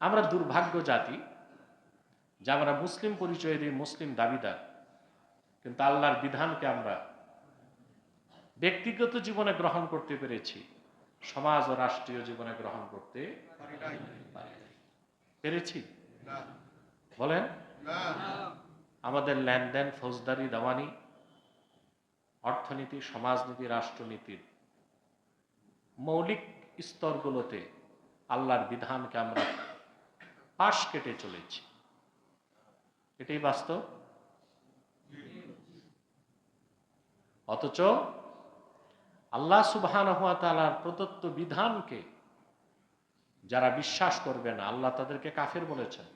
আমরা দুর্ভাগ্য জাতি যে আমরা মুসলিম পরিচয়ের মুসলিম দাবিদার, কিন্তু আল্লাহর বিধানকে আমরা ব্যক্তিগত জীবনে গ্রহণ করতে পেরেছি, সমাজ ও রাষ্ট্রীয় জীবনে গ্রহণ করতে পেরেছি? বলেন। আমাদের লেনদেন, ফৌজদারি, দেওয়ানি, অর্থনীতি, সমাজনীতি, রাষ্ট্রনীতির মৌলিক স্তরগুলোতে আল্লাহর বিধানকে আমরা পাশ কেটে চলেছি। এটাই বাস্তব। অথচ আল্লাহ সুবহানাহু ওয়া তাআলার প্রদত্ত বিধানকে যারা বিশ্বাস করবে না, আল্লাহ তাদেরকে কাফের বলেছেন।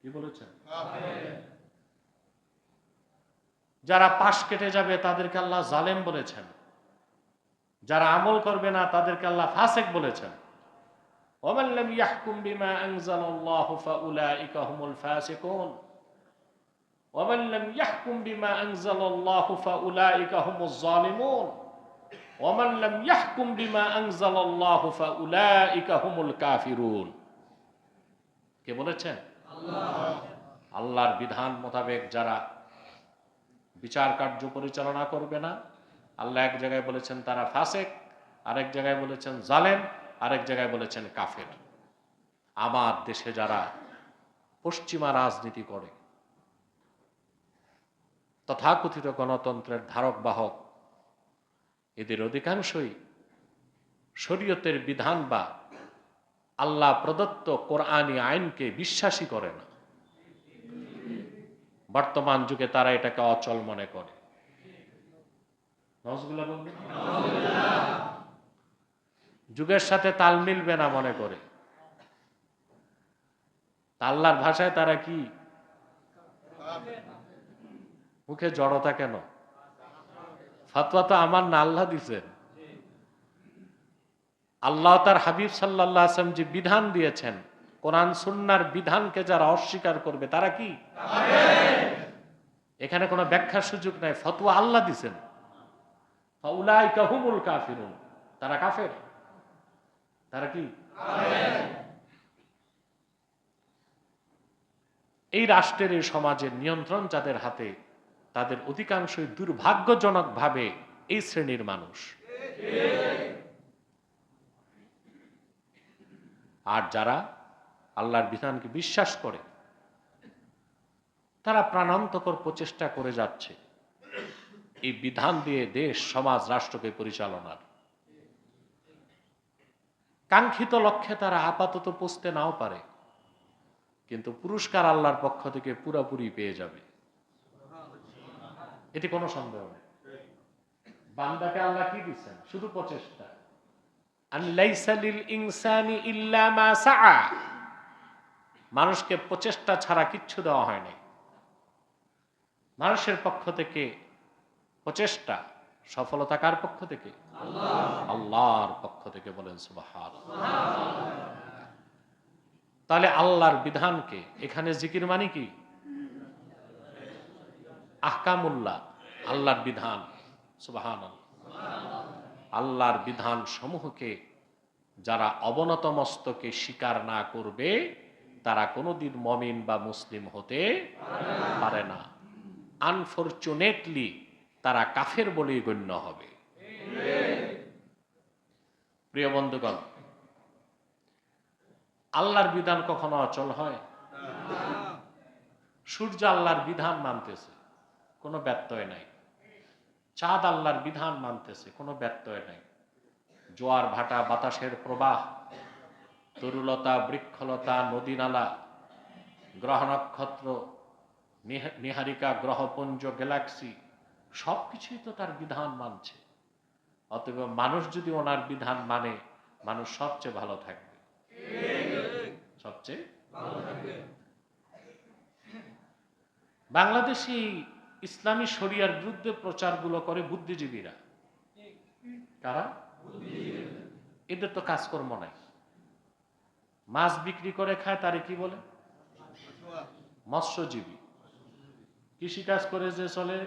কি বলেছেন? যারা পাশ কেটে যাবে তাদেরকে আল্লাহ জালেম বলেছেন। যারা আমল করবে না তাদেরকে আল্লাহ ফাসিক বলেছেন। ওয়ামান লাম ইয়াহকুম বিমা আনজালাল্লাহু ফাউলাইকা হুমুল ফাসিকুন ওয়ামান লাম ইয়াহকুম বিমা আনজালাল্লাহু ফাউলাইকা হুমুজ জালিমুন ওয়ামান লাম ইয়াহকুম বিমা আনজালাল্লাহু ফাউলাইকা হুমুল কাফিরুন। কে বলেছেন? আল্লাহ। আল্লাহর বিধান মোতাবেক যারা বিচার কার্য পরিচালনা করবে না, আল্লাহ এক জায়গায় বলেছেন তারা ফাসিক, আরেক জায়গায় বলেছেন জালেম, আরেক জায়গায় বলেছেন কাফের। আমার দেশে যারা পশ্চিমা রাজনীতি করে, তথাকথিত গণতন্ত্রের ধারক বাহক, এদের অধিকাংশই শরীয়তের বিধান বা আল্লাহ প্রদত্ত কোরআনী আইনকে বিশ্বাসী করে না। বর্তমান যুগে তারা এটাকে অচল মনে করে। যুগের সাথে তাল মিলবে না মনে করে। আল্লাহর ভাষায় তারা কি? মুখে জড়তা কেন? ফতোয়া তো আমার না, আল্লাহ দিছেন। আল্লাহ তার হাবিব সাল্লাল্লাহু আলাইহি ওয়াসাল্লাম যে বিধান দিয়েছেন, কোরআন সুন্নাহর বিধানকে যারা অস্বীকার করবে তারা কি? এখানে কোনো ব্যাখ্যার সুযোগ নাই। ফতোয়া আল্লাহ দিছেন। ফাউলাইকা হুমুল কাফিরুন, তারা কাফের। তারা কি? এই রাষ্ট্রের, এই সমাজের নিয়ন্ত্রণ যাদের হাতে, তাদের অধিকাংশই দুর্ভাগ্যজনকভাবে এই শ্রেণীর মানুষ। আর যারা আল্লাহর বিধানকে বিশ্বাস করে, তারা প্রাণান্তকর প্রচেষ্টা করে যাচ্ছে এই বিধান দিয়ে দেশ, সমাজ, রাষ্ট্রকে পরিচালনার। কাঙ্ক্ষিত লক্ষ্যে তারা আপাতত পৌঁছতে নাও পারে, কিন্তু পুরস্কার আল্লাহর পক্ষ থেকে পুরোপুরি পেয়ে যাবে, এটি কোনো সন্দেহ নেই। বান্দাকে আল্লাহ কি দিচ্ছেন? শুধু প্রচেষ্টা। আন লাইসা লিল ইনসানি ইল্লা মা সাআ, মানুষকে প্রচেষ্টা ছাড়া কিচ্ছু দেওয়া হয়নি। মানুষের পক্ষ থেকে প্রচেষ্টা, সফলতা কার পক্ষ থেকে? আল্লাহর পক্ষ থেকে। বলেন সুবহানাল্লাহ। তাহলে আল্লাহর বিধানকে, এখানে জিকির মানে কি? আহকামুল্লাহ, আল্লাহর বিধান। সুবহানাল্লাহ। আল্লাহর বিধান সমূহকে যারা অবনত মস্তকে স্বীকার না করবে, তারা কোনোদিন মুমিন বা মুসলিম হতে পারে না। আনফরচুনেটলি তারা কাফের বলেই গণ্য হবে। প্রিয় বন্ধুগণ, আল্লাহর বিধান কখনো অচল হয়? সূর্য আল্লাহর বিধান মানতেছে, কোনো ব্যত্যয় নাই। চাঁদ আল্লাহর বিধান মানতেছে, কোনো ব্যত্যয় নাই। জোয়ার ভাটা, বাতাসের প্রবাহ, তরুলতা, বৃক্ষলতা, নদী নালা, গ্রহ নক্ষত্র, নিহারিকা, গ্রহপুঞ্জ, গ্যালাক্সি, সবকিছুই তো তার বিধান মানছে। অতএব মানুষ যদি ওনার বিধান মানে, মানুষ সবচেয়ে ভালো থাকবে, সবচেয়ে ভালো থাকবে। বাংলাদেশি ইসলামী শরিয়ার বিরুদ্ধে প্রচারগুলো করে বুদ্ধিজীবীরা। কারা? এদের তো কাজকর্ম নাই। মাছ বিক্রি করে খায়, তারে কি বলে? মৎস্যজীবী। কৃষি কাজ করে যে চলে,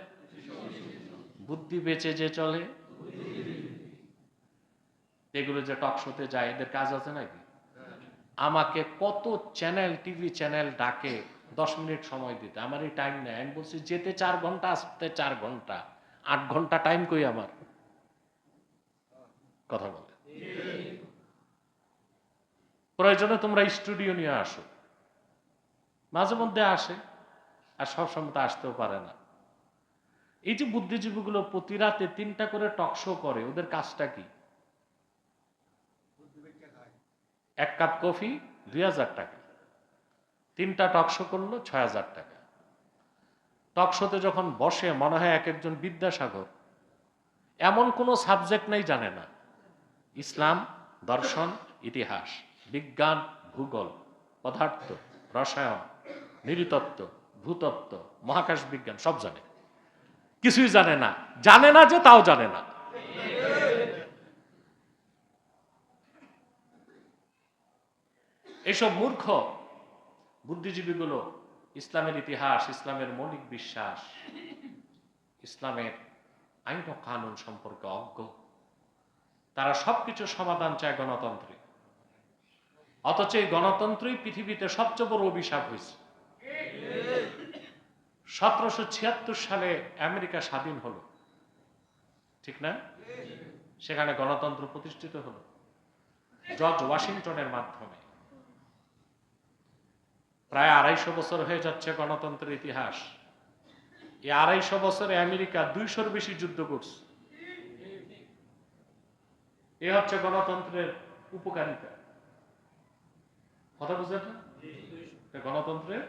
বুদ্ধি বেচে যে চলে, এগুলো যে টক শোতে যায়, এদের কাজ আছে নাকি? আমাকে কত চ্যানেল, টিভি চ্যানেল ডাকে 10 মিনিট সময় দিতে, আমার এই টাইম নেই। আমি বলছি যেতে 4 ঘন্টা, আসতে 4 ঘন্টা, 8 ঘন্টা টাইম কই আমার? কথা বলে। প্রয়োজনে তোমরা স্টুডিও নিয়ে আসো, মাঝে মধ্যে আসে, আর সবসময় তো আসতেও পারে না। এই যে বুদ্ধিজীবীগুলো প্রতি রাতে 3টা করে টক শো করে, ওদের কাজটা কি? 1 কাপ কফি 2000 টাকা, 3টা টক শো করলো 6000 টাকা। টক শোতে যখন বসে মনে হয় এক একজন বিদ্যাসাগর। এমন কোনো সাবজেক্ট নেই জানে না। ইসলাম, দর্শন, ইতিহাস, বিজ্ঞান, ভূগোল, পদার্থ, রসায়ন, নৃতত্ত্ব, ভূতত্ত্ব, মহাকাশ বিজ্ঞান সব জানে। কিছুই জানে না, জানে না যে তাও জানে না। এসব মূর্খ বুদ্ধিজীবীগুলো ইসলামের ইতিহাস, ইসলামের মৌলিক বিশ্বাস, ইসলামের আইন ও কানুন সম্পর্কে অজ্ঞ। তারা সবকিছু সমাধান চায় গণতন্ত্রে, অথচ এই গণতন্ত্রই পৃথিবীতে সবচেয়ে বড় অভিশাপ হয়েছে। 1776 সালে আমেরিকা স্বাধীন হলো, ঠিক না? সেখানে গণতন্ত্র প্রতিষ্ঠিত হলো জর্জ ওয়াশিংটনের মাধ্যমে। প্রায় 250 বছর হয়ে যাচ্ছে গণতন্ত্রের ইতিহাস। এই 250 বছরে আমেরিকা 200-র বেশি যুদ্ধ করছে। এ হচ্ছে গণতন্ত্রের উপকারিতা। কথা বুঝলেন না? গণতন্ত্রের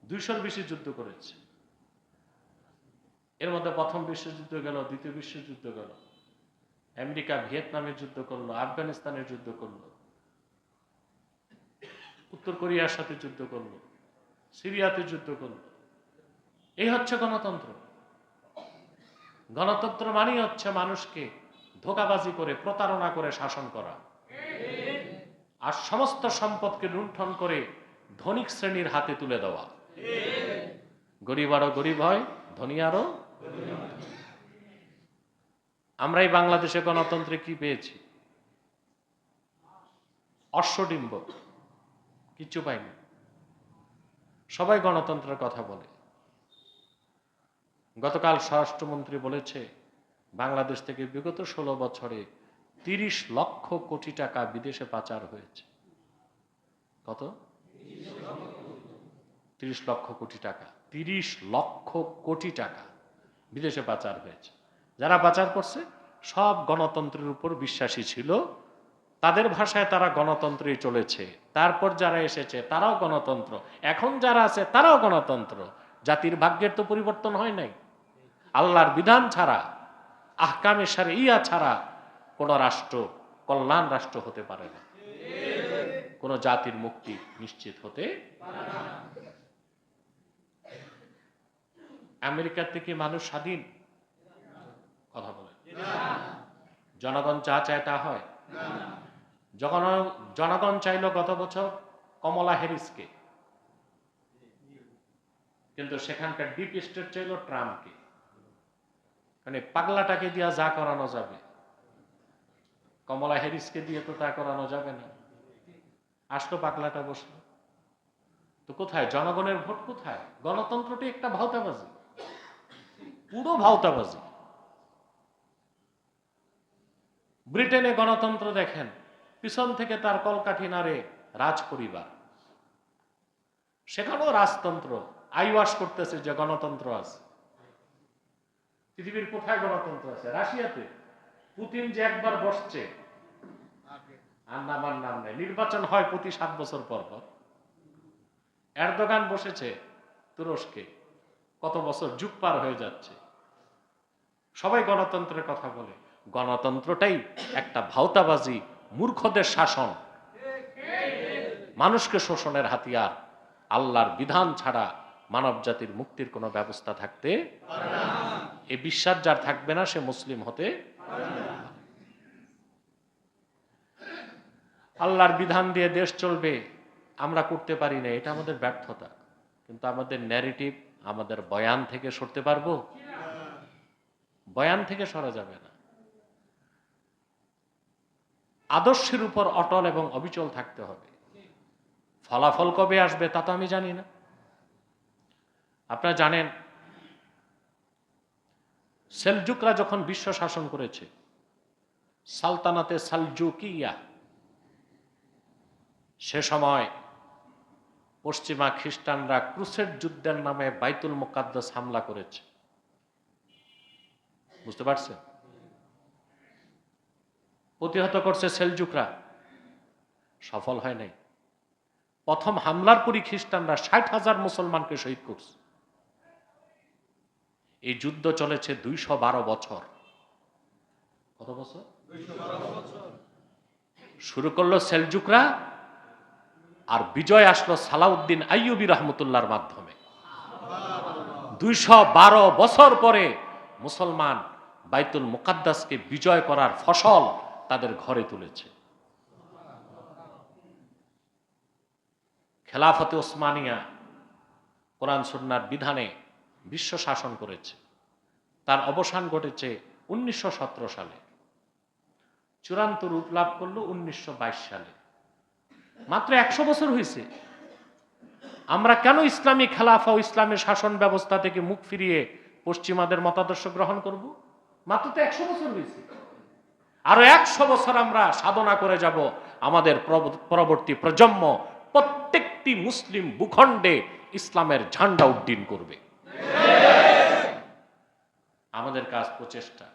200-র বেশি যুদ্ধ করেছে। এর মধ্যে প্রথম বিশ্বযুদ্ধ গেল, দ্বিতীয় বিশ্বযুদ্ধ গেল, আমেরিকা ভিয়েতনামের যুদ্ধ করলো, আফগানিস্তানের যুদ্ধ করলো, উত্তর কোরিয়ার সাথে যুদ্ধ করলো, সিরিয়াতে যুদ্ধ করলো। এই হচ্ছে গণতন্ত্র। গণতন্ত্র মানেই হচ্ছে মানুষকে ধোঁকাবাজি করে, প্রতারণা করে শাসন করা, আর সমস্ত সম্পদকে লুণ্ঠন করে ধনিক শ্রেণীর হাতে তুলে দেওয়া। গরিব আরো গরিব হয়, ধনী আরো। আমরা এই বাংলাদেশে গণতন্ত্রে কি পেয়েছি? অশ্বডিম্ব, কিচ্ছু পাইনি। সবাই গণতন্ত্রের কথা বলে। গতকাল স্বরাষ্ট্রমন্ত্রী বলেছে বাংলাদেশ থেকে বিগত 16 বছরে 30 লক্ষ কোটি টাকা বিদেশে পাচার হয়েছে। কত? 30 লক্ষ কোটি টাকা। 30 লক্ষ কোটি টাকা বিদেশে পাচার হয়েছে। যারা পাচার করছে সব গণতন্ত্রের উপর বিশ্বাসী ছিল, তাদের ভাষায় তারা গণতন্ত্রেই চলেছে। তারপর যারা এসেছে তারাও গণতন্ত্র, এখন যারা আছে তারাও গণতন্ত্র। জাতির ভাগ্যের তো পরিবর্তন হয় নাই। আল্লাহর বিধান ছাড়া, আহকামে শারঈয়া ছাড়া কোন রাষ্ট্র কল্যাণ রাষ্ট্র হতে পারে না, কোন জাতির মুক্তি নিশ্চিত হতে পারে না। আমেরিকার থেকে মানুষ স্বাধীন? কথা বলে। জনগণ যা চায় তা হয়? যখন জনগণ চাইল গত বছর কমলা হ্যারিসকে, কিন্তু সেখানকার ডিপ স্টেট চাইল ট্রাম্পকে। মানে পাগলাটাকে দিয়া যা করানো যাবে, কমলা হ্যারিসকে দিয়ে তো তা করানো যাবে না। আসলো পাগলাটা, বসলো। তো কোথায় জনগণের ভোট? কোথায়? গণতন্ত্রটি একটা ভাওতাবাজি, পুরো ভাওতাবাজি। ব্রিটেনে গণতন্ত্র দেখেন, পিছন থেকে তার কলকাঠি নাড়ে রাজ পরিবার। সেখানেও রাজতন্ত্র আইওয়াস করতেছে যে গণতন্ত্র আছে। পৃথিবীর কোথায় গণতন্ত্র আছে? রাশিয়াতে পুতিন যে একবার বসছে, আর নামার নাম নেই। নির্বাচন হয় প্রতি 7 বছর পর পর। এরদোগান বসেছে তুরস্কে, কত বছর, যুগ পার হয়ে যাচ্ছে। সবাই গণতন্ত্রের কথা বলে। গণতন্ত্রটাই একটা ভাওতাবাজি, মূর্খদের শাসন, মানুষকে শোষণের হাতিয়ার। আল্লাহর বিধান ছাড়া মানব জাতির মুক্তির কোনো ব্যবস্থা থাকতে পারে না। এই বিশ্বাস যার থাকবে না সে মুসলিম হতে পারে না। আল্লাহর বিধান দিয়ে দেশ চলবে আমরা করতে পারি না, এটা আমাদের ব্যর্থতা। কিন্তু আমাদের ন্যারেটিভ, আমাদের বয়ান থেকে সরতে পারবো? বয়ান থেকে সরা যাবে না। আদর্শের উপর অটল এবং অবিচল থাকতে হবে। ফলাফল কবে আসবে তা তো আমি জানি না। আপনারা জানেন, সেলজুকরা যখন বিশ্ব শাসন করেছে, সালতানাতে সালজুকিয়া, সে সময় পশ্চিমা খ্রিস্টানরা ক্রুসেড যুদ্ধের নামে বাইতুল মুকাদ্দাস হামলা করেছে। বুঝতে পারছেন? প্রতিহত করছে সেলজুকরা, সফল হয় নাই। প্রথম হামলার পরই খ্রিস্টানরা 60,000 মুসলমানকে শহীদ করছে। এই যুদ্ধ চলেছে 212 বছর। কত বছর? 212 বছর। শুরু করলো সেলজুকরা, আর বিজয় আসলো সালাউদ্দিন আইয়ুবী রহমতুল্লাহর মাধ্যমে। 212 বছর পরে মুসলমান বাইতুল মুকাদ্দাসকে বিজয় করার ফসল তাদের ঘরে তুলেছে। খেলাফতে ওসমানিয়া কোরআন সুন্নাহর বিধানে বিশ্ব শাসন করেছে। তার অবসান ঘটেছে 1917 সালে। চূড়ান্ত রূপ লাভ করলো 1922 সালে। মাত্র 100 বছর হয়েছে। আমরা কেন ইসলামী খেলাফা ও ইসলামী শাসন ব্যবস্থা থেকে মুখ ফিরিয়ে পশ্চিমাদের মতাদর্শ গ্রহণ করব? মাত্র তো 100 বছর হয়েছে। আরো 100 বছর আমরা সাধনা করে যাব। আমাদের পরবর্তী প্রজন্ম প্রত্যেকটি মুসলিম ভূখণ্ডে ইসলামের ঝান্ডা উড্ডীন করবে। আমাদের কাজ প্রচেষ্টা।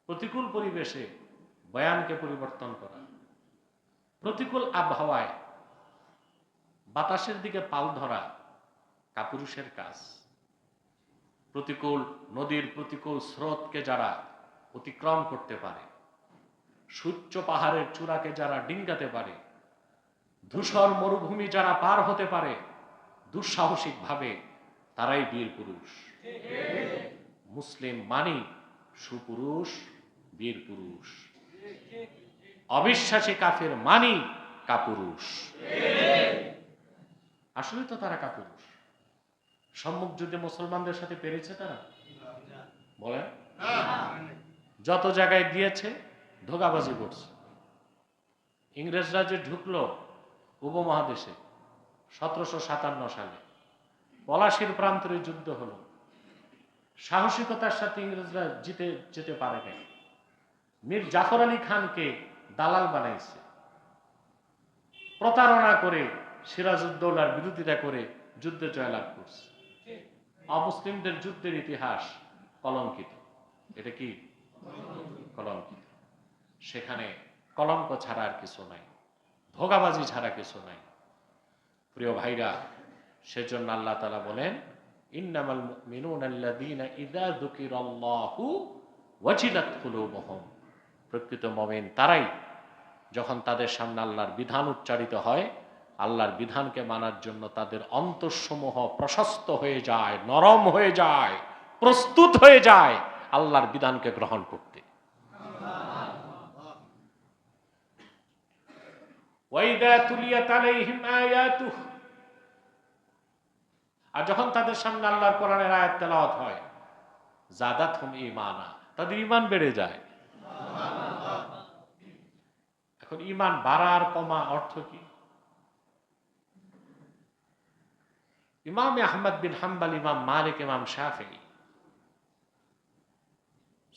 প্রতিকূল পরিবেশে বয়ানকে পরিবর্তন করা, প্রতিকূল আবহাওয়ায় বাতাসের দিকে পাল ধরা কাপুরুষের কাজ। প্রতিকূল নদীর প্রতিকূল স্রোতকে যারা অতিক্রম করতে পারে, সূর্য পাহাড়ের চূড়াকে যারা ডিঙ্গাতে পারে, ধূসর মরুভূমি যারা পার হতে পারে দুঃসাহসিক ভাবে, তারাই বীর পুরুষ। মুসলিম মানি সুপুরুষ, বীর পুরুষ। অবিশ্বাসী কাফের মানি কাপুরুষ। আসলে তো তারা কাপুরুষ। সম্মুখ যুদ্ধে মুসলমানদের সাথে পেরেছে তারা? বলেন। যত জায়গায় গিয়েছে ধোঁকাবাজি করছে। ইংরেজরা যে ঢুকলো উপমহাদেশে 1757 সালে, পলাশির প্রান্তরে যুদ্ধ হলো। সাহসিকতার সাথে ইংরেজরা যেতে পারে নাই। মীর জাফর আলী খানকে দালাল বানাইছে। প্রতারণা করে সিরাজউদ্দৌলার বিরোধিতা করে যুদ্ধে জয়লাভ করছে। অমুসলিমদের যুদ্ধের ইতিহাস কলঙ্কিত। এটা কি কলঙ্কিত? সেখানে কলঙ্ক ছাড়া আর কিছু নাই, ধোঁকাবাজি ছাড়া কিছু নাই। প্রিয় ভাইরা, সেজন্য আল্লাহ তাআলা বলেন, ইন্নামাল মুমিনুনা আল্লাযীনা ইযা যুকিরাল্লাহু ওয়াজিলাত কুলুবুহুম। প্রকৃত মুমিন তারাই যখন তাদের সামনে আল্লাহর বিধান উচ্চারিত হয়, আল্লাহর বিধানকে মানার জন্য তাদের অন্তরসমূহ প্রশস্ত হয়ে যায়, নরম হয়ে যায়, প্রস্তুত হয়ে যায় আল্লাহর বিধানকে গ্রহণ করতে। ওয়াইদা তুলিয়াত আলাইহিম আয়াতুহু, আর যখন তাদের সামনে আল্লাহর কোরআনের আয়াত তেলাওয়াত হয়, যাদাতহুম ঈমানা, তাদের ঈমান বেড়ে যায়। এখন ঈমান বাড়ার কমা অর্থ কি? ইমাম আহমদ বিন হাম্বল, ইমাম মালিক, ইমাম শাফিঈ,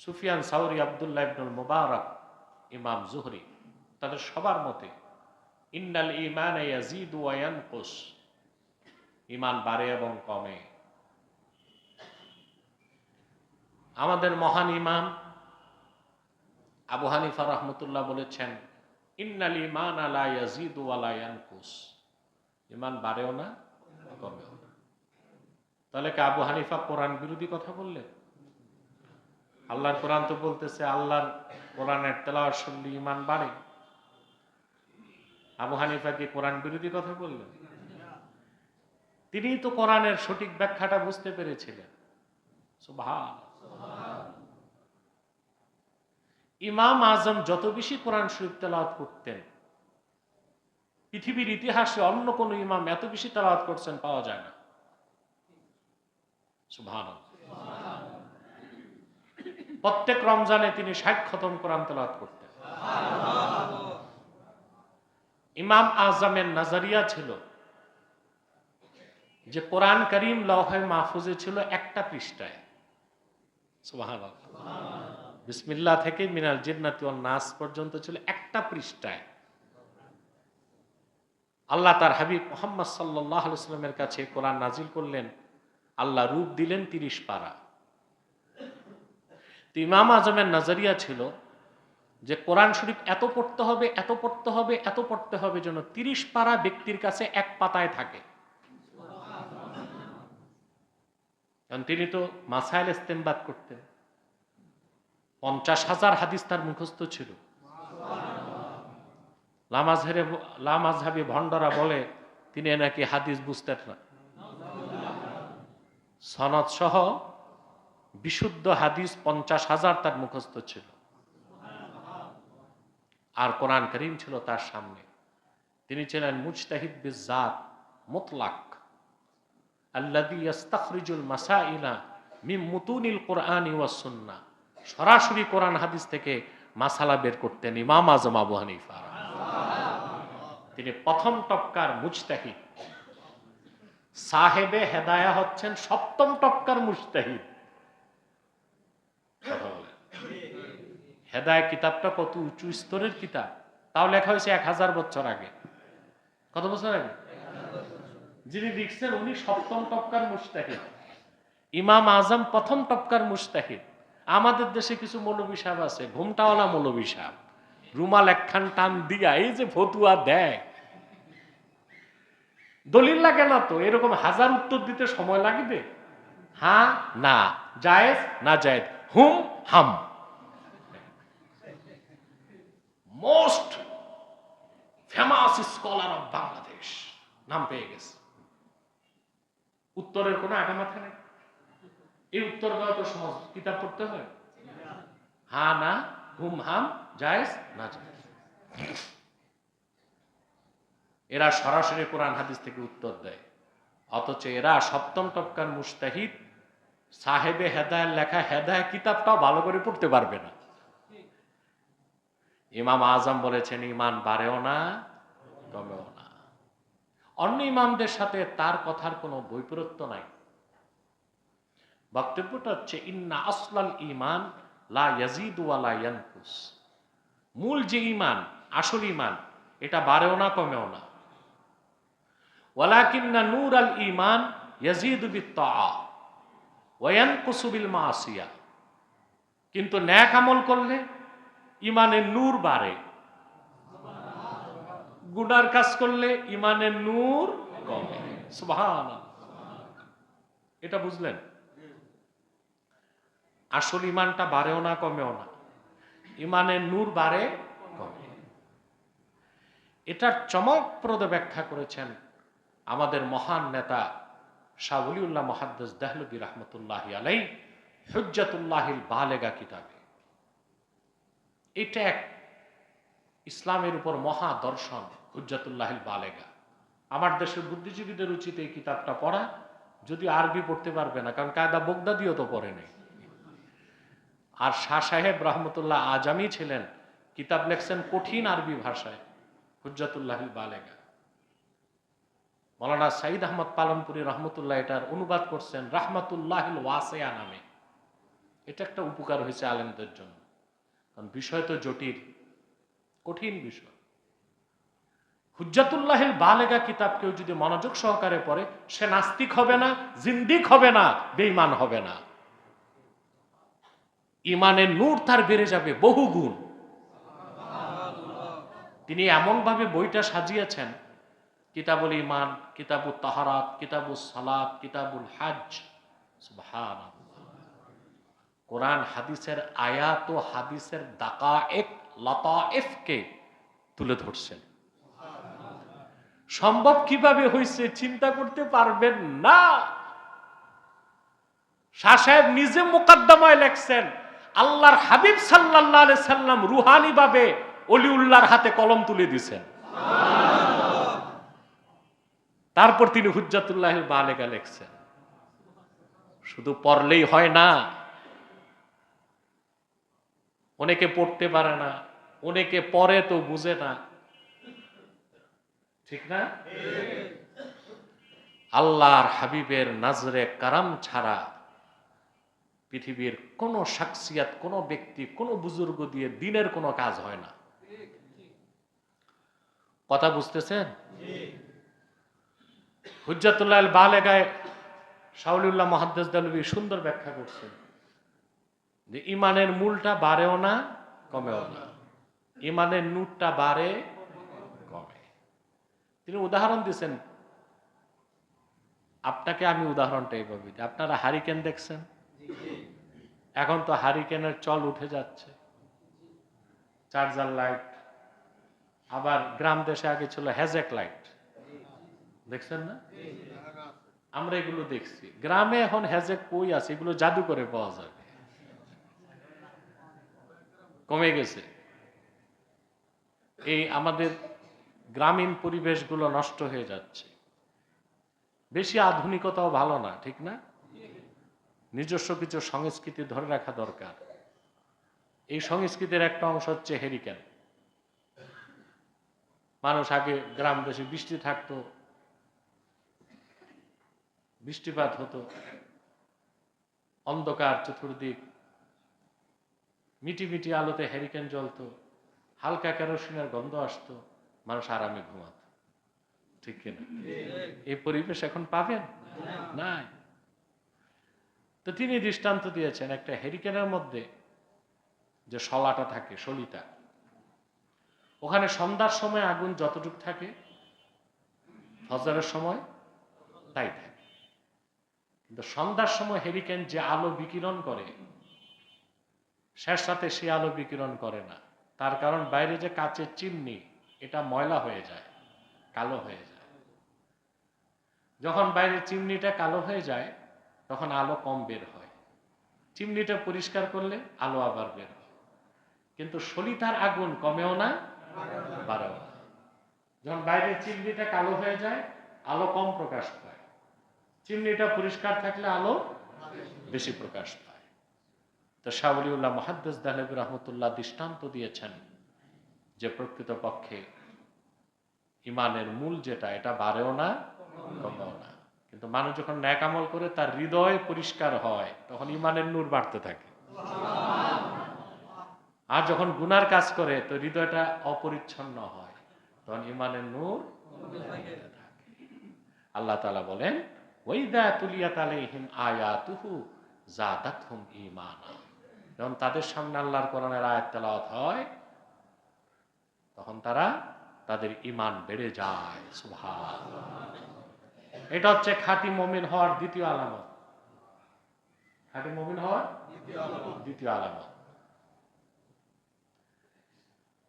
সুফিয়ান সাউরি, আব্দুল্লাহ ইবনুল মুবারক, ইমাম জুহরি, তাদের সবার মতে ইন্নাল ঈমানা ইয়াজিদু ওয়া ইয়ানকুস, ঈমান বাড়ে এবং কমে। আমাদের মহান ইমাম আবু হানিফা রাহমাতুল্লাহ বলেছেন, ইন্নাল ঈমানা লা ইয়াজিদু ওয়া লা ইয়ানকুস, ঈমান বাড়েও না কমেও না। তাহলে কি আবু হানিফা কোরআন বিরোধী কথা বললেন? আল্লাহর কোরআন তো বলতেছে আল্লাহর কোরআনের তেলাওয়াত শুনলে ঈমান বাড়ে। আবু হানিফা কি কোরআন বিরোধী কথা বললেন? তিনি তো কোরআনের সঠিক ব্যাখ্যাটা বুঝতে পেরেছিলেন। সুবহানাল্লাহ। ইমাম আজম যত বেশি কোরআন শরীফ তেলাওয়াত করতেন, পৃথিবীর ইতিহাসে অন্য কোন ইমাম এত বেশি তেলাওয়াত করছেন পাওয়া যায় না। সুবহানাল্লাহ। প্রত্যেক রমজানে তিনি 60 খতম কোরআন তেলাওয়াত করতেন। ইমাম আজমের নজরিয়া ছিল যে কোরআন করিম লৌহে মাহফুজে ছিল একটা পৃষ্ঠায়, সুবহানাল্লাহ, বিসমিল্লাহ থেকে মিনাল জিন্নাতি ওয়ান নাস পর্যন্ত ছিল একটা পৃষ্ঠায়। আল্লাহ তার হাবিব মুহাম্মদ সাল্লাল্লাহু আলাইহি ওয়াসাল্লামের কাছে কোরআন নাজিল করলেন, আল্লাহ রূপ দিলেন 30 পারা। তো ইমাম আজমের নজরিয়া ছিল যে কোরআন শরীফ এত পড়তে হবে, এত পড়তে হবে, এত পড়তে হবে যেন 30 পারা ব্যক্তির কাছে এক পাতায় থাকে। কারণ তিনি তো মাসাইল ইস্তেমবাদ করতেন, 50,000 হাদিস তার মুখস্থ ছিল। লামাজহাবি ভণ্ডরা বলে তিনি নাকি হাদিস বুঝতেন না, সনদ সহ বিশুদ্ধ হাদিস 50,000 তার মুখস্থ ছিল। আর কোরআন করিম ছিল তার সামনে। তিনি ছিলেন মুজতাহিদ বিজাত মুতলাক, আল্লাযী ইস্তাখরিজুল মাসাইলা মিন মুতুনিল কুরআনি ওয়াস সুন্নাহ। সরাসরি কোরআন হাদিস থেকে মাসালা বের করতেন ইমাম আজম আবু হানিফা। তিনি প্রথম টপকার মুজতাহিদ। সাহেবে হেদায়া হচ্ছেন সপ্তম টপকার মুজতাহিদ। হেদায়া কিতাবটা কত উঁচু স্তরের কিতাব, তাও লেখা হয়েছে 1000 বছর আগে। কত বছর আগে? যিনি লিখছেন উনি সপ্তম টপকার মুজতাহিদ। ইমাম আজম প্রথম টপকার মুজতাহিদ। আমাদের দেশে কিছু মৌলবী সাহেব আছে, ঘুমটাওয়ালা মৌলবী সাহেব, রুমাল একখান টান দিয়া এই যে ফতুয়া দেয়, দলিল লাগে না তো, এরকম 1000 উত্তর দিতে সময় লাগবে। হ্যাঁ না, জায়েজ না জায়েজ, হুম হাম। Most famous scholar of Bangladesh নাম পেয়ে গেছে। উত্তরের কোনো আগা মাথা নেই। এই উত্তর দেওয়া তো সহজ, কিতাব পড়তে হয়। হ্যাঁ না, হুম হাম, জায়েজ না জায়েজ। এরা সরাসরি কোরআন হাদিস থেকে উত্তর দেয়, অথচ এরা সপ্তম টপকার মুজতাহিদ। সাহেবে হেদায়ের লেখা হেদায়া কিতাবটাও ভালো করে পড়তে পারবে না। ইমাম আজম বলেছেন ঈমান বাড়েও না কমেও না। অন্য ইমামদের সাথে তার কথার কোনো বৈপরীত্য নাই। বক্তব্যটা হচ্ছে ইন্না আসলাল ঈমান লা ইয়াজিদু ওয়া লা ইয়ানকুস। মূল যে ঈমান, আসল ঈমান, এটা বাড়েও না কমেও না। ওয়ালাকিন্না নূরাল ঈমান ইয়াজিদু বিত-তাআ ওয়া ইয়ানকুসু বিল মাসিয়া। কিন্তু নেক আমল করলে ঈমানের নূর বাড়ে, গুনার কাজ করলে ঈমানের নূর কমে। সুবহানাল্লাহ। এটা বুঝলেন? আসল ঈমানটা বাড়েও না কমেও না, ঈমানের নূর বাড়ে কমে। এটার চমকপ্রদ ব্যাখ্যা করেছেন আমাদের মহান নেতা শাহ ওলিউল্লাহ মুহাদ্দিস দেহলভী রাহমাতুল্লাহি আলাইহি হুজ্জাতুল্লাহিল বালেগা কিতাবে। এটা এক ইসলামের উপর মহা দর্শন, হুজ্জাতুল্লাহিল বালেগা। আমার দেশের বুদ্ধিজীবীদের উচিত এই কিতাবটা পড়া, যদি আরবি পড়তে পারবে না, কারণ কায়দা বগদাদিও তো পড়ে নেই। আর শাহ সাহেব রহমতুল্লাহ আজামি ছিলেন, কিতাব লেখছেন কঠিন আরবি ভাষায়, হুজ্জাতুল্লাহিল বালেগা। মাওলানা সাইদ আহমদ পালনপুরি রহমতুল্লাহ এটার অনুবাদ করছেন রাহমাতুল্লাহিল ওয়াসিয়া নামে। এটা একটা উপকার হয়েছে আলেমদের জন্য, কারণ বিষয় তো জটিল, কঠিন বিষয়। হুজ্জাতুল্লাহিল বালেগা কিতাব কেউ যদি মনোযোগ সহকারে পড়ে, সে নাস্তিক হবে না, জিন্দিক হবে না, বেঈমান হবে না। ঈমানের নূর তার বেড়ে যাবে বহু গুণ। তিনি এমন ভাবে বইটা সাজিয়েছেন, কিতাবুল ঈমান, কিতাবুত তাহারাত, কিতাবুস সালাত, কিতাবুল হজ। সুবহানাল্লাহ। কোরআন হাদিসের আয়াত ও হাদিসের দাকায়েক লাতায়েফকে তুলে ধরছেন। সম্ভব কিভাবে হয়েছে চিন্তা করতে পারবেন না। শাহ সাহেব নিজে মুকদ্দমায় লেখছেন, আল্লাহর হাবিব সাল্লাল্লাহু আলাইহি সাল্লাম রুহানি ভাবে ওলিউল্লাহর হাতে কলম তুলে দিয়েছেন। তারপর তিনি হুজ্জাতুল্লাহিল বালেগা লেখছেন। শুধু পড়লেই হয় না, অনেকে পড়তে পারে না, অনেকে পড়ে তো বুঝে না। ঠিক না? আল্লাহর হাবিবের নাজরে কারাম ছাড়া পৃথিবীর কোন শাখসিয়াত, কোন ব্যক্তি, কোন বুজুর্গ দিয়ে দিনের কোনো কাজ হয় না। কথা বুঝতেছেন? হুজ্জাতুল্লাহ আল বালেগায় শাউলিউল্লাহ মুহাদ্দিস দেলভী সুন্দর ব্যাখ্যা করছেন যে ইমানের মূলটা বাড়েও না কমেও না, ইমানের নূরটা বাড়ে কমে। তিনি উদাহরণ দিচ্ছেন, আপনাকে আমি উদাহরণটা এইভাবে দিই। আপনারা হারিকেন দেখছেন? এখন তো হারিকেনের চল উঠে যাচ্ছে, চার্জার লাইট, আবার গ্রাম দেশে আগে ছিল হ্যাজেক লাইট, দেখছেন না? আমরা এগুলো দেখছি। গ্রামে এখন হ্যাজেক কই আছে, এগুলো জাদু করে পাওয়া যাবে, কমে গেছে। এই আমাদের গ্রামীণ পরিবেশগুলো নষ্ট হয়ে যাচ্ছে। বেশি আধুনিকতাও ভালো না, ঠিক না? নিজস্ব কিছু সংস্কৃতি ধরে রাখা দরকার। এই সংস্কৃতির একটা অংশ হচ্ছে হেরিকেন। মানুষ আগে গ্রাম দেশে বৃষ্টি থাকতো, বৃষ্টিপাত হতো, অন্ধকার চতুর্দিক, মিটি মিটি আলোতে হেরিকেন জ্বলতো, হালকা কেরোসিনের গন্ধ আসতো, মানুষ আরামে ঘুমাতো, ঠিক কিনা? এই পরিবেশ এখন পাবেন? নাই। তো তিনি দৃষ্টান্ত দিয়েছেন, একটা হেরিকেনের মধ্যে যে শলাটা থাকে, সলিতা, ওখানে সন্ধ্যার সময় আগুন যতটুকু থাকে ফজরের সময় তাই থাকে। কিন্তু সন্ধ্যার সময় হেরিকেন যে আলো বিকিরণ করে, শেষ রাতে সে আলো বিকিরণ করে না। তার কারণ বাইরে যে কাচের চিমনি, এটা ময়লা হয়ে যায়, কালো হয়ে যায়। যখন বাইরের চিমনিটা কালো হয়ে যায় তখন আলো কম বের হয়, চিমনিটা পরিষ্কার করলে আলো আবার বের হয়। কিন্তু সলিতার আগুন কমেও না বাড়েও না। যখন বাইরের চিমনিটা কালো হয়ে যায় আলো কম প্রকাশ পায়, চিমনিটা পরিষ্কার থাকলে আলো বেশি প্রকাশ পায়। তো শাহ ওলিউল্লাহ মুহাদ্দিস দেহলভী রহমতুল্লাহ দৃষ্টান্ত দিয়েছেন যে প্রকৃত পক্ষে ইমানের মূল যেটা, এটা বাড়েও না কমেও না। কিন্তু মানুষ যখন ন্যাক আমল করে তার হৃদয় পরিষ্কার হয় তখন ইমানের নূর বাড়তে থাকে। আর যখন গুনার কাজ করে তো হৃদয়টা অপরিচ্ছন্ন হয়, তখন ইমানের নূর কমতে থাকে। আল্লাহ তাআলা বলেন, ওয়াইদা তুলিয়াত আলাইহিম আয়াতুহু যাদাতহুম ঈমানা। যখন তাদের সামনে আল্লাহর কোরআনের আয়াত তেলাওয়াত হয় তখন তাদের ঈমান বেড়ে যায়। সুবহানাল্লাহ। এটা হচ্ছে খাঁটি মুমিন হওয়ার দ্বিতীয় আলামত। খাঁটি মুমিন হওয়ার দ্বিতীয় আলামত।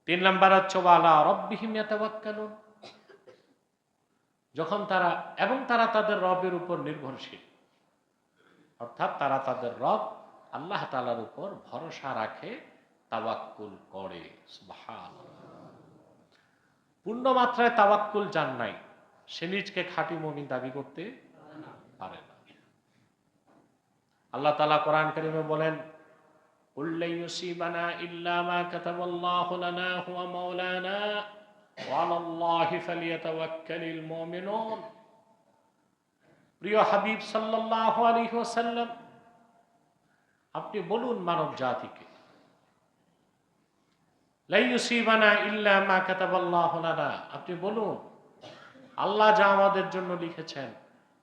3 নাম্বার হচ্ছে ওয়ালা রাব্বিহিম ইয়াতাওয়াক্কালুন। যখন তারা তাদের রবের উপর নির্ভরশীল, অর্থাৎ তারা তাদের রব আল্লাহ তাআলার উপর ভরসা রাখে, তাওয়াক্কুল করে। সুবহানাল্লাহ। পূর্ণ মাত্রায় তাওয়াক্কুল যার নাই, সে নিজকে খাঁটি মুমিন দাবি করতে পারে না। আল্লাহ তাআলা কোরআন কারীমে বলেন, কুল লা ইউসিবানা ইল্লা মা কাতাবাল্লাহু লানা হুয়া মাওলানা ওয়া আলাল্লাহি ফালিয়াতাওয়াক্কালিল মুমিনুন। প্রিয় হাবিব সাল্লাল্লাহু আলাইহি ওয়াসাল্লাম, আপনি বলুন মানব জাতিকে, লা ইউসিবানা ইল্লা মা কাতাবাল্লাহু লানা, আপনি বলুন আল্লাহ যা আমাদের জন্য লিখেছেন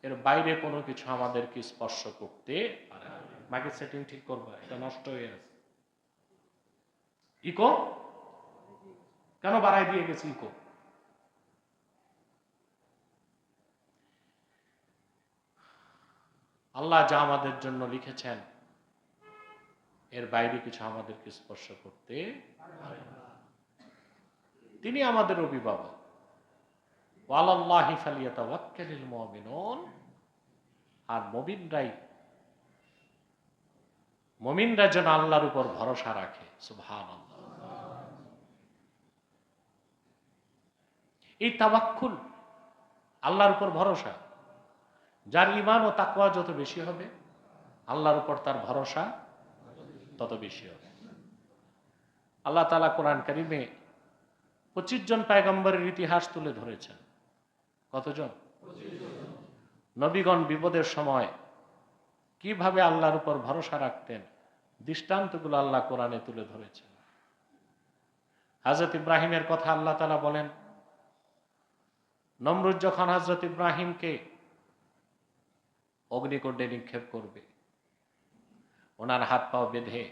এর বাইরে কোনো কিছু আমাদেরকে স্পর্শ করতে পারে না। মাইকের সেটিং ঠিক করবা, এটা নষ্ট হয়ে আছে। ইকো কেন বাড়াই দিয়ে গেছে? ইকো আল্লাহ যা আমাদের জন্য লিখেছেন এর বাইরে কিছু আমাদেরকে স্পর্শ করতে পারে না। তিনি আমাদের অভিভাবক। ওয়ালাল্লাহি ফালিয়াতাওয়াক্কালিল মুমিনুন। আর মুমিনরা যেন আল্লাহর উপর ভরসা রাখে। সুবহানাল্লাহ। এই তাওয়াক্কুল, আল্লাহর উপর ভরসা, যার ঈমান ও তাকওয়া যত বেশি হবে আল্লাহর উপর তার ভরসা তত বেশি হবে। আল্লাহ তাআলা কোরআন কারীমে 25 জন পয়গম্বরের ইতিহাস তুলে ধরেছেন। কতজন? নবীগণ বিপদের সময় কিভাবে আল্লাহর উপর ভরসা রাখতেন, দৃষ্টান্তগুলো আল্লাহ কোরআনে তুলে ধরেছেন। হযরত ইব্রাহিমের কথা আল্লাহ তাআলা বলেন, নমরুদ যখন হযরত ইব্রাহিমকে অগ্নিকুণ্ডে নিক্ষেপ করবে, ওনার হাত পাও বেঁধে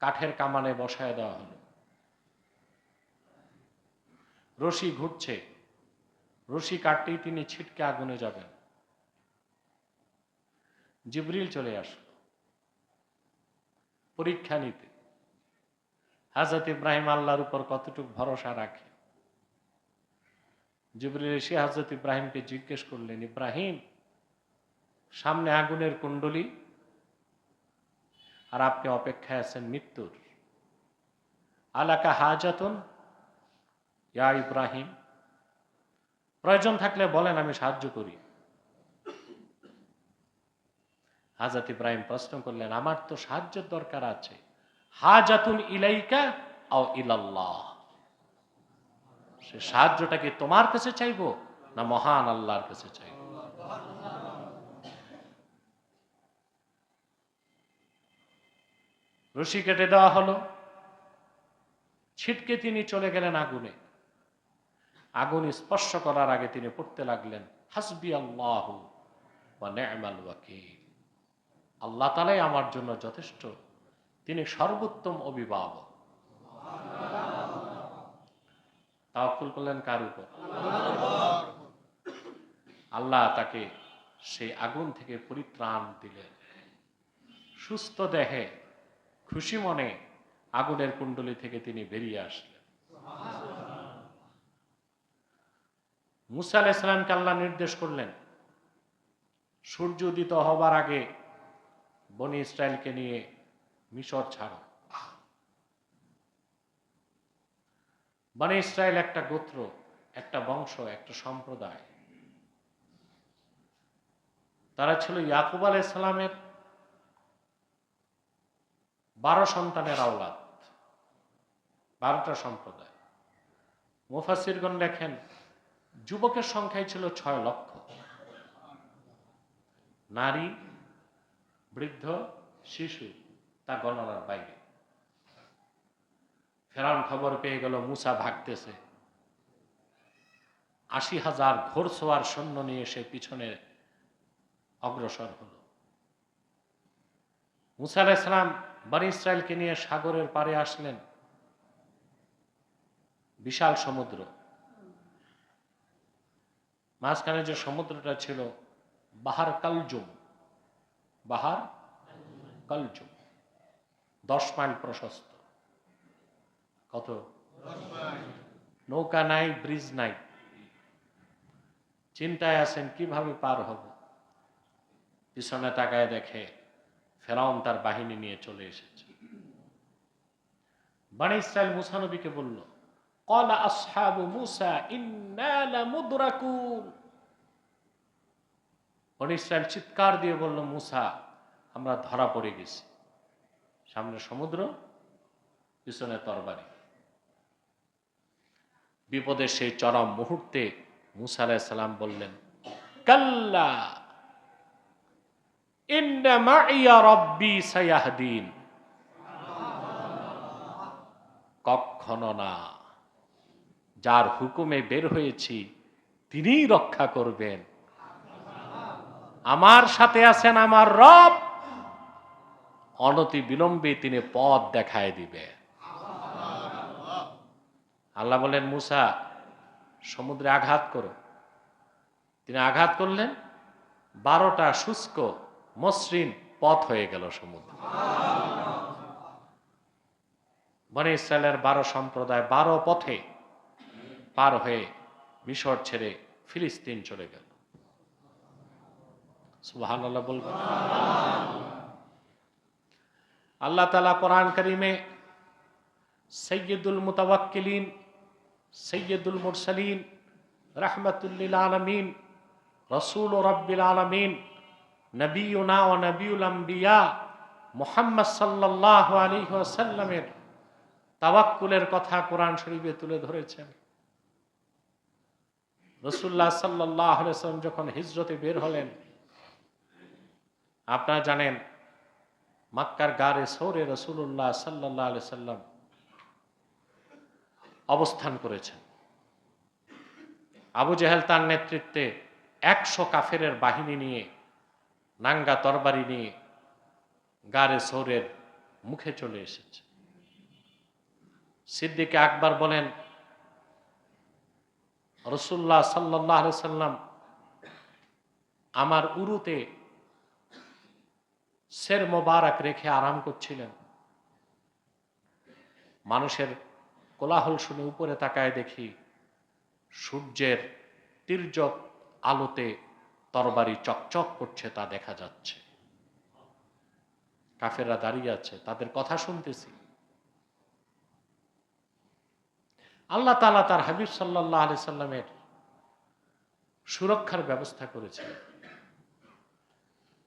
কাঠের কামানে বসায় দেওয়া হলো। রশি ঘুরছে, রশি কাটতেই তিনি ছিটকে আগুনে যাবেন। জিবরিল চলে আসলো পরীক্ষা নিতে, হযরত ইব্রাহিম আল্লাহর উপর কতটুকু ভরসা রাখে। জিবরিল এসে হযরত ইব্রাহিমকে জিজ্ঞেস করলেন, ইব্রাহিম, সামনে আগুনের কুণ্ডলী আর আপনি অপেক্ষায় আছেন মৃত্যুর। আলাকা হাজাতুন ইয়া ইব্রাহিম, প্রয়োজন থাকলে বলেন, আমি সাহায্য করি। হযরত ইব্রাহিম প্রশ্ন করলেন, আমার তো সাহায্যের দরকার আছে। হাজাতুন ইলাইকা আও ইলাল্লাহ, সে সাহায্যটা কি তোমার কাছে চাইবো না মহান আল্লাহর কাছে চাইবো? রশি কেটে দেওয়া হলো, ছিটকে তিনি চলে গেলেন আগুনে। আগুন স্পর্শ করার আগে তিনি পড়তে লাগলেন, হাসবি আল্লাহু ওয়া নি'মাল ওয়াকিল, আল্লাহ তাআলাই আমার জন্য যথেষ্ট, তিনি সর্বোত্তম অভিভাবক। তাওয়াক্কুল করলেন কার উপর? আল্লাহ তাকে সেই আগুন থেকে পরিত্রাণ দিলেন। সুস্থ দেহে খুশি মনে আগুনের কুণ্ডলী থেকে তিনি বেরিয়ে আসলেন। মুসা আলাইহিস সালামকে আল্লাহ নির্দেশ করলেন, সূর্য উদিত হবার আগে বনি ইসরায়েলকে নিয়ে মিশর ছাড়ো। বনি ইসরায়েল একটা গোত্র, একটা বংশ, একটা সম্প্রদায়। তারা ছিল ইয়াকুব আলাইহিস সালামের 12 সন্তানের আওলাদ, 12টা সম্প্রদায়। মুফাসসিরগণ লেখেন, যুবকের সংখ্যাই ছিল 6 লক্ষ, নারী, বৃদ্ধ, শিশু তা গণনার বাইরে। ফেরাউন খবর পেয়ে গেল মুসা ভাগতেছে, 80,000 ঘোড়সওয়ার সৈন্য নিয়ে সে পিছনে অগ্রসর হল। মুসা আলাইহিস সালাম বনি ইসরায়েলকে নিয়ে সাগরের পাড়ে আসলেন। বিশাল সমুদ্র, মাঝখানে যে সমুদ্রটা ছিল বাহার কালজুম, বাহার কালজুম 10 মাইল প্রশস্ত। কত? নৌকা নাই, ব্রিজ নাই, চিন্তায় আছেন কিভাবে পার হব। পিছনে তাকায় দেখে ফেরাউন তার বাহিনী নিয়ে চলে এসেছে। বনি ইসরায়েল মুসা নবীকে বলল, ক্বালা আসহাবু মুসা ইন্না লামুদরাকুন। বনি ইসরায়েল চিৎকার দিয়ে বলল, মুসা, আমরা ধরা পড়ে গেছি। সামনে সমুদ্র, পিছনে তরবারি। বিপদের সেই চরম মুহূর্তে মুসা আলাইহিস সালাম বললেন, কাল্লা ইন্না মাইয়া রাব্বি সায়াহদিন। কখনো না, যার হুকুমে বের হয়েছি তিনিই রক্ষা করবেন। আমার সাথে আছেন আমার রব, অনতি বিলম্বে তিনি পথ দেখায় দিবে। আল্লাহ বলেন, মুসা সমুদ্রে আঘাত করো। তিনি আঘাত করলেন, 12টা শুষ্ক মসৃণ পথ হয়ে গেল সমুদ্র। বনি ইসরায়েলের 12 সম্প্রদায় 12 পথে পার হয়ে মিশর ছেড়ে ফিলিস্তিন চলে গেল। সুবহানাল্লাহ বলবেন। আল্লাহ তাআলা কোরআন কারীমে সাইয়্যিদুল মুতাওয়াক্কিলিন, সাইয়্যিদুল মুরসালিন, রাহমাতুল লিল আলামিন, রাসূল রাব্বিল আলামিন, নবিয়ুনা ওয়া নবিয়ুল আম্বিয়া মুহাম্মদ সাল্লাল্লাহু আলাইহি ওয়াসাল্লামের তাওয়াক্কুলের কথা কোরআন শরীফে তুলে ধরেছেন। রাসূলুল্লাহ সাল্লাল্লাহু আলাইহি ওয়াসাল্লাম যখন হিজরতে বের হলেন, আপনারা জানেন মক্কার গারে সৌরে রাসূলুল্লাহ সাল্লাল্লাহু আলাইহি ওয়াসাল্লাম অবস্থান করেছেন। আবু জেহেল তার নেতৃত্বে 100 কাফেরের বাহিনী নিয়ে, নাঙ্গা তরবারি নিয়ে গারে সৌরের মুখে চলে এসেছে। সিদ্দিক আকবর বলেন, রাসূলুল্লাহ সাল্লাল্লাহু আলাইহি ওয়াসাল্লাম আমার উরুতে সের মোবারক রেখে আরাম করছিলেন। মানুষের কোলাহল শুনে উপরে তাকায় দেখি সূর্যের তির্যক আলোতে তরবারি চকচক করছে, তা দেখা যাচ্ছে। কাফেররা দাঁড়িয়ে আছে, তাদের কথা শুনতেছি। আল্লাহ তাআলা তার হাবিব সাল্লাল্লাহু আলাইহি সাল্লামের সুরক্ষার ব্যবস্থা করেছেন।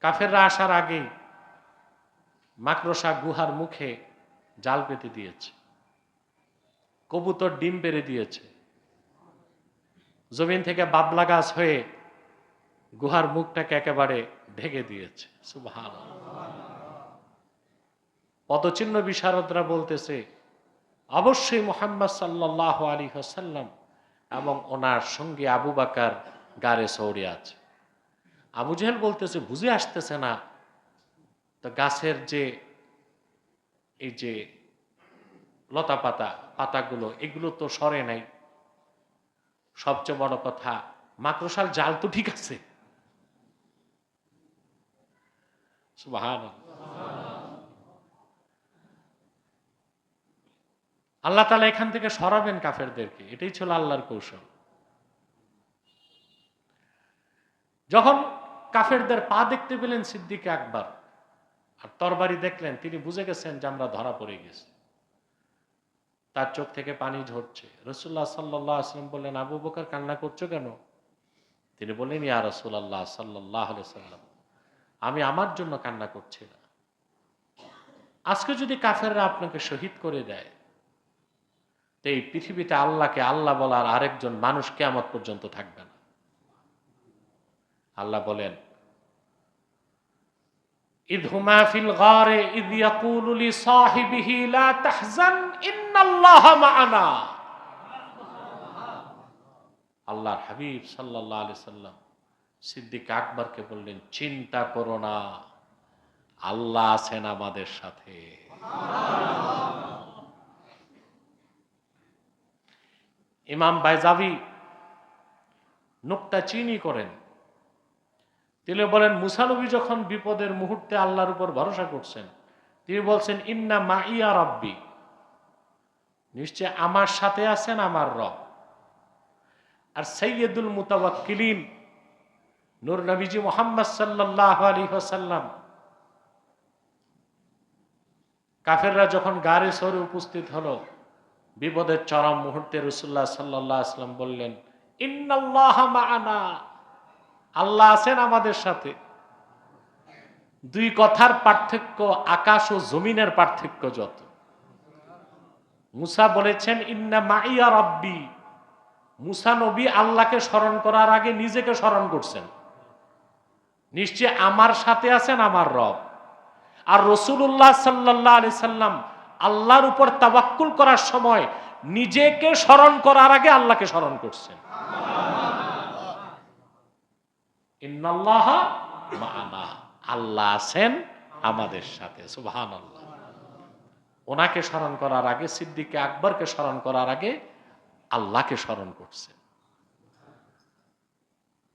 কাফেররা আসার আগেই মাকড়সা গুহার মুখে জাল পেতে দিয়েছে, কবুতর ডিম পেড়ে দিয়েছে, জমিন থেকে বাবলা গাছ হয়ে গুহার মুখটাকে একেবারে ঢেকে দিয়েছে। সুবহানাল্লাহ। পদচিহ্ন বিশারদরা বলতেছে অবশ্যই মুহাম্মদ সাল্লাল্লাহু আলাইহি ওয়াসাল্লাম এবং ওনার সঙ্গে আবু বকর গারে সৌরে আছে। আবু জেহেল বলতেছে বুঝে আসতেছে না, তো গাছের যে এই যে লতা পাতা পাতাগুলো এগুলো তো সরে নাই। সবচেয়ে বড় কথা, মাকড়সার জাল তো ঠিক আছে। সুবহানাল্লাহ। আল্লাহ তাআলা এখান থেকে সরাবেন কাফেরদেরকে, এটাই ছিল আল্লাহর কৌশল। যখন কাফেরদের পা দেখতে পেলেন সিদ্দিক আকবর আর তরবারি দেখলেন, তিনি বুঝে গেছেন যে আমরা ধরা পড়ে গেছি। তার চোখ থেকে পানি ঝরছে। রাসূলুল্লাহ সাল্লাল্লাহু আলাইহি ওয়াসাল্লাম বললেন, আবু বকর কান্না করছো কেন? তিনি বললেন, ইয়া রাসূলুল্লাহ সাল্লাল্লাহু আলাইহি ওয়াসাল্লাম, আমি আমার জন্য কান্না করছি না। আজকে যদি কাফেররা আপনাকে শহীদ করে দেয়, তো এই পৃথিবীতে আল্লাহকে আল্লাহ বলার আরেকজন মানুষ কিয়ামত পর্যন্ত থাকবে না। আল্লাহ বলেন, ইয হুমা ফিল গারে ইয ইয়াকুলু লিসাহিবিহি লা তাহজান ইন্নাল্লাহা মা'ানা। আল্লাহর হাবিব সাল্লাল্লাহু আলাইহি সাল্লাম সিদ্দিক আকবরকে বললেন, চিন্তা করো না, আল্লাহ আছেন আমাদের সাথে। ইমাম বাইজাবি নুকতা চিনি করেন, তিনি বলেন মুসা নবী যখন বিপদের মুহূর্তে আল্লাহর উপর ভরসা করছেন, তিনি বলছেন ইন্না মাইয়া রাব্বি, নিশ্চয় আমার সাথে আছেন আমার রব। আর সাইয়্যিদুল মুতাওয়াক্কিলিন নূর নবীজি মুহাম্মদ সাল্লাল্লাহু আলাইহি ওয়াসাল্লাম কাফেররা যখন গারে সরে উপস্থিত হলো, বিপদের চরম মুহূর্তে রাসূলুল্লাহ সাল্লাল্লাহু আলাইহি ওয়াসাল্লাম বললেন, ইন্নাল্লাহা মা'ানা, আল্লাহ আছেন আমাদের সাথে। দুই কথার পার্থক্য আকাশ ও জমিনের পার্থক্য যত। মুসা বলেছেন ইন্না মাইয়া রাব্বি, মুসা নবী আল্লাহকে স্মরণ করার আগে নিজেকে স্মরণ করছেন, নিশ্চয় আমার সাথে আছেন আমার রব। আর রাসূলুল্লাহ সাল্লাল্লাহু আলাইহি সাল্লাম আল্লাহর উপর তাওয়াক্কুল করার সময় নিজেকে স্মরণ করার আগে আল্লাহকে স্মরণ করছেন। ইন্নাল্লাহা মা'ানা, আল্লাহ আছেন আমাদের সাথে। সুবহানাল্লাহ। ওনাকে স্মরণ করার আগে, সিদ্দিক আকবরকে স্মরণ করার আগে আল্লাহকে স্মরণ করছেন।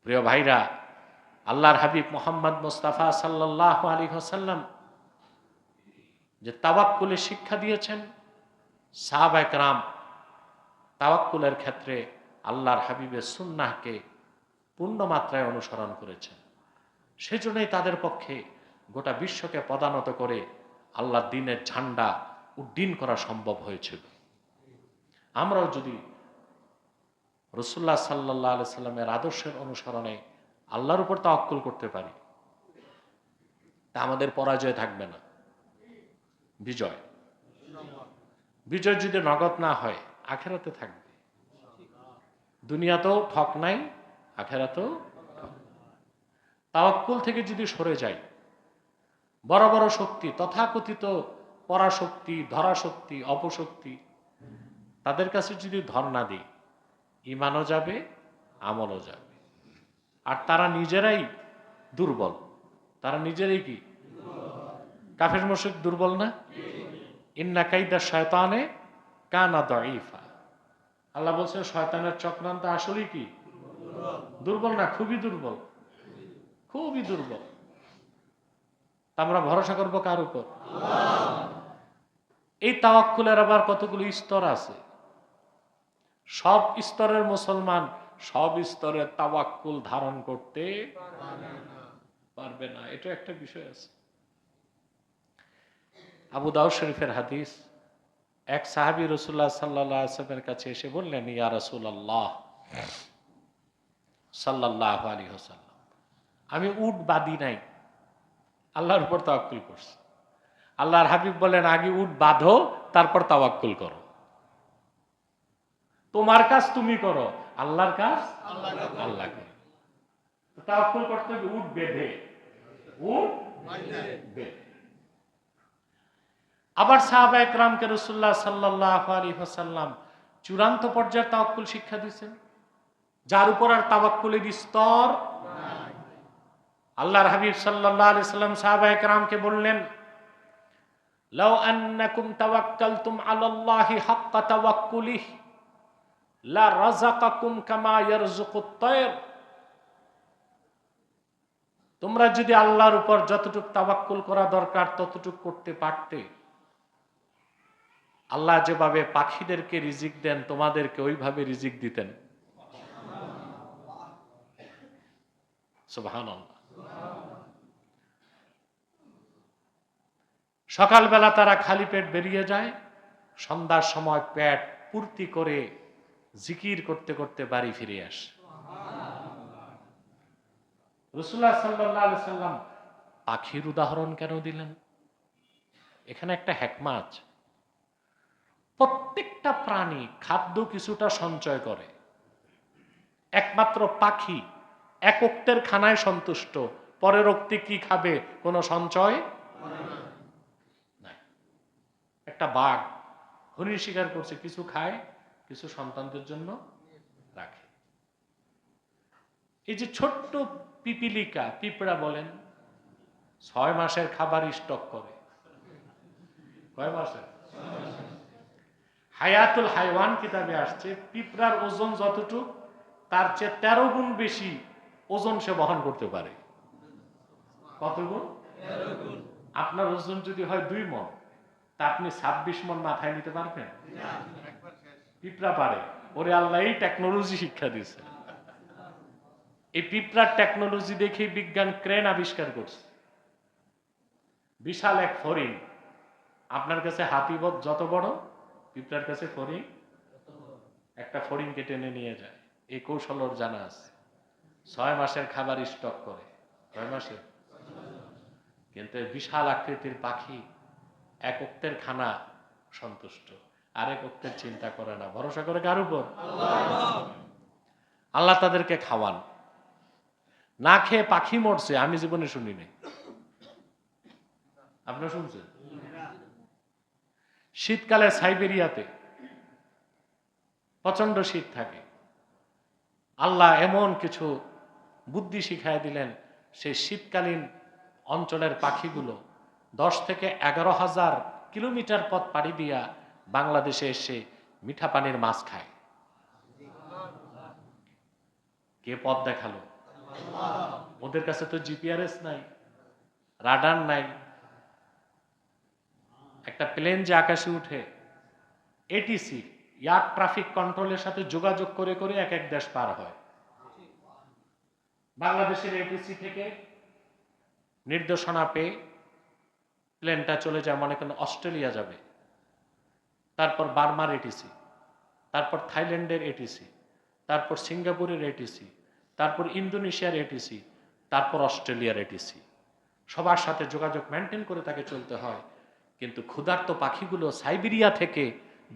প্রিয় ভাইরা, আল্লাহর হাবিব মুহাম্মদ মুস্তাফা সাল্লাল্লাহু আলাইহি ওয়াসাল্লাম যে তাওয়াক্কুলের শিক্ষা দিয়েছেন, সাহাবায়ে কেরাম তাওয়াক্কুলের ক্ষেত্রে আল্লাহর হাবিবের সুন্নাহকে পূর্ণ মাত্রায় অনুসরণ করেছেন। সেজন্যই তাদের পক্ষে গোটা বিশ্বকে পদানত করে আল্লাহর দ্বীনের ঝান্ডা উড্ডীন করা সম্ভব হয়েছিল। আমরাও যদি রাসূলুল্লাহ সাল্লাল্লাহু আলাইহি সাল্লামের আদর্শের অনুসরণে আল্লাহর উপর তাওয়াক্কুল করতে পারি, তা আমাদের পরাজয় থাকবে না, বিজয়। বিজয় যদি নগদ না হয়, আখিরাতে থাকবে। দুনিয়াতেও ঠক নাই, আখেরাতেও ঠক। তাওয়াক্কুল থেকে যদি সরে যাই, বড় বড় শক্তি, তথাকথিত পরাশক্তি, ধরাশক্তি, অপশক্তি, তাদের কাছে যদি ধর্ণা দিই, ইমানও যাবে, আমলও যাবে। আর তারা নিজেরাই দুর্বল। তারা নিজেরাই কি? কাফের মুশরিক দুর্বল না? ইন্না কাইদা শায়তানে কানা দাঈফা। আল্লাহ বলছেন শয়তানের চক্রান্ত আসলেই কি? দুর্বল না, খুবই দুর্বল, খুবই দুর্বল। আমরা ভরসা করবো কার উপর? এই তাওয়াক্কুলের আবার কতগুলো স্তর আছে। সব স্তরের মুসলমান সব স্তরের তাওয়াক্কুল ধারণ করতে পারবে না, এটা একটা বিষয় আছে। আবু দাউদ শরীফের হাদিস, এক সাহাবী রাসূলুল্লাহ সাল্লাল্লাহু আলাইহি ওয়াসাল্লামের কাছে এসে বললেন, ইয়া রাসূলুল্লাহ সাল্লাল্লাহু আলাইহি ওয়াসাল্লাম, আমি উট বাঁধি নাই, আল্লাহর উপর তাওয়াক্কুল করছি। আল্লাহর হাবিব বলেন, আগে উট বাঁধো, তারপর তাওয়াক্কুল করো। তোমার কাজ তুমি করো, আল্লাহর কাজ আল্লাহ করে। তাওয়াক্কুল করতে হবে উট বেঁধে, উট বেঁধে। আবার সাহাবায়ে কেরামকে রাসূলুল্লাহ সাল্লাল্লাহু আলাইহি ওয়াসাল্লাম চূড়ান্ত পর্যায়ের তাওয়াক্কুল শিক্ষা দিয়েছেন, যার উপর আর তাওয়াক্কুলের স্তর নাই। আল্লাহর হাবিব সাল্লাল্লাহু আলাইহি ওয়াসাল্লাম সাহাবায়ে কেরামকে বললেন, লাউ আন্নাকুম তাওয়াক্কালতুম আলাল্লাহি হাক্কা তাওয়াক্কুলিহি লা রাযাকাকুম কামা ইয়ারযুকুত তায়র। তোমরা যদি আল্লাহর উপর যতটুকু তাওয়াক্কুল করা দরকার ততটুকু করতে পারতে, আল্লাহ যেভাবে পাখিদেরকে রিজিক দেন তোমাদেরকে ওইভাবে রিজিক দিতেন। সুবহানাল্লাহ। সকালবেলা তারা খালি পেট বেরিয়ে যায়, সন্ধ্যার সময় পেট পূর্তি করে জিকির করতে করতে বাড়ি ফিরে আসে। রাসূলুল্লাহ সাল্লাল্লাহু আলাইহি সাল্লাম পাখির উদাহরণ কেন দিলেন? এখানে একটা হিকমা আছে। প্রত্যেকটা প্রাণী খাদ্য কিছুটা সঞ্চয় করে, একমাত্র পাখি এক ওক্তের খানায় সন্তুষ্ট, পরের ওক্তে কি খাবে কোনো সঞ্চয় নাই। একটা বাঘ হরিণ শিকার করছে, কিছু খায়, কিছু সন্তানদের জন্য রাখে। এই যে ছোট্ট পিপিলিকা, পিঁপড়া বলেন, 6 মাসের খাবার স্টক করে। কয় মাসের? হায়াতুল হাইওয়ান কিতাবে আসছে, পিঁপড়ার ওজন যতটুক তার চেয়ে 13 গুণ বেশি ওজন সে বহন করতে পারে। কত গুণ? 13 গুণ। আপনার ওজন যদি হয় 2 মণ, তা আপনি 26 মণ মাথায় নিতে পারবেন? পিঁপড়া পারে। ওরে আল্লাহ এই টেকনোলজি শিক্ষা দিয়েছে। এই পিঁপড়ার টেকনোলজি দেখে বিজ্ঞান ক্রেন আবিষ্কার করছে। বিশাল এক ফড়িং, আপনার কাছে হাতি যত বড়, পিঁপড়ার কাছে ফড়িং, একটা ফড়িংকে টেনে নিয়ে যায়। এই কৌশল ওর জানা আছে। 6 মাসের খাবার স্টক করে। 6 মাসের? কিন্তু বিশাল আকৃতির পাখি এক ওক্তের খানা সন্তুষ্ট, আরেক ওক্তের চিন্তা করে না। ভরসা করে কার উপর? আল্লাহ তাদেরকে খাওয়ান। না খেয়ে পাখি মরছে আমি জীবনে শুনিনি। আপনারা শুনছেন? শীতকালে সাইবেরিয়াতে প্রচন্ড শীত থাকে, আল্লাহ এমন কিছু বুদ্ধি শিখায় দিলেন, সেই শীতকালীন অঞ্চলের পাখিগুলো 10 থেকে 11,000 কিলোমিটার পথ পাড়ি দিয়া বাংলাদেশে এসে মিঠা পানির মাছ খায়। কে পথ দেখালো? ওদের কাছে তো জিপিআরএস নাই, রাডার নাই। একটা প্লেন যে আকাশে উঠে, এটিসি এয়ার ট্রাফিক কন্ট্রোলের সাথে যোগাযোগ করে করে এক এক দেশ পার হয়। বাংলাদেশের এটিসি থেকে নির্দেশনা পেয়ে প্লেনটা চলে যায়, মনে করেন অস্ট্রেলিয়া যাবে, তারপর বার্মার এটিসি, তারপর থাইল্যান্ডের এটিসি, তারপর সিঙ্গাপুরের এটিসি, তারপর ইন্দোনেশিয়ার এটিসি, তারপর অস্ট্রেলিয়ার এটিসি। সবার সাথে যোগাযোগ মেনটেন করে তাকে চলতে হয়। কিন্তু ক্ষুধার্ত পাখিগুলো সাইবেরিয়া থেকে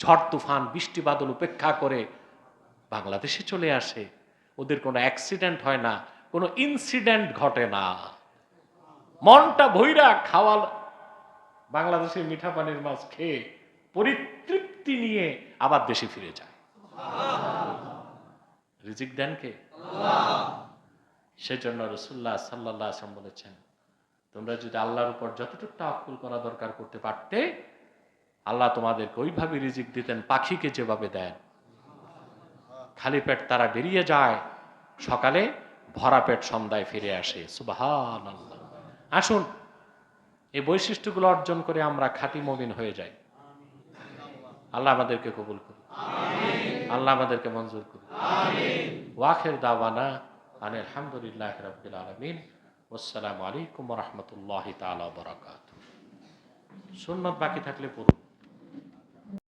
ঝড় তুফান বৃষ্টি বাদল উপেক্ষা করে বাংলাদেশে চলে আসে, ওদের কোনো অ্যাক্সিডেন্ট হয় না, কোনো ইনসিডেন্ট ঘটে না, মনটা ভৈরা খাওয়া বাংলাদেশের মিঠা পানির মাছ খেয়ে পরিতৃপ্তি নিয়ে আবার দেশে ফিরে যায়। রিজিক দেন কে? সেজন্য রাসূলুল্লাহ সাল্লাল্লাহু আলাইহি ওয়াসাল্লাম বলেছেন, তোমরা যদি আল্লাহর উপর যতটুকু তাওয়াক্কুল করা দরকার করতে পারতে, আল্লাহ তোমাদেরকে ওইভাবে রিজিক দিতেন পাখিকে যেভাবে দেন। খালি পেট তারা বেরিয়ে যায়, সকালে ভরা পেট সন্ধ্যায় ফিরে আসে। সুবহানাল্লাহ। আসুন এই বৈশিষ্ট্যগুলো অর্জন করে আমরা খাঁটি মুমিন হয়ে যাই। আল্লাহ আমাদেরকে কবুল করুন, আল্লাহ আমাদেরকে মঞ্জুর করুন। ওয়াখির দাওয়ানা আনিল হামদুলিল্লাহি রাব্বিল আলামিন। আসসালামু আলাইকুম ওয়া রাহমাতুল্লাহি তাআলা ওয়া বারাকাতুহু। সুন্নাত বাকি থাকলে পড়ুন।